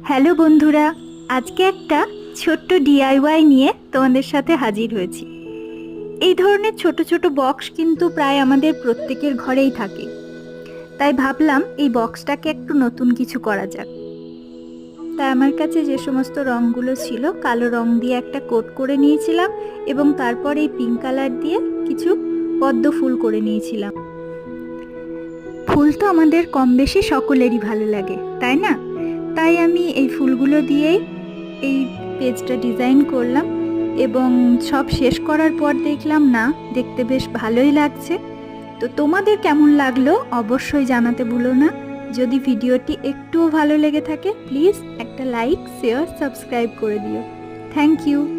Hello বন্ধুরা, আজকে একটা ছোট্ট ডিআইওয়াই নিয়ে তোমাদের সাথে হাজির হয়েছি। এই ধরনের ছোট ছোট বক্স কিন্তু প্রায় আমাদের প্রত্যেকের ঘরেই থাকে। তাই ভাবলাম এই বক্সটাকে একটু নতুন কিছু করা যাক। তাই আমার কাছে যে সমস্ত রঙগুলো ছিল, কালো রং দিয়ে একটা কোট করে নিয়েছিলাম এবং তারপর এই পিঙ্ক কালার দিয়ে কিছু পদ্ম ফুল করে নিয়েছিলাম। ফুল তো আমাদের কম বেশি সকলেরই ভালো লাগে, তাই না? তাই আমি এই ফুলগুলো দিয়েই এই পেজটা ডিজাইন করলাম এবং সব শেষ করার পর দেখলাম না, দেখতে বেশ ভালোই লাগছে। তো তোমাদের কেমন লাগলো অবশ্যই জানাতে ভুলো না। যদি ভিডিওটি একটুও ভালো লেগে থাকে প্লিজ একটা লাইক, শেয়ার, সাবস্ক্রাইব করে দিও। Thank you.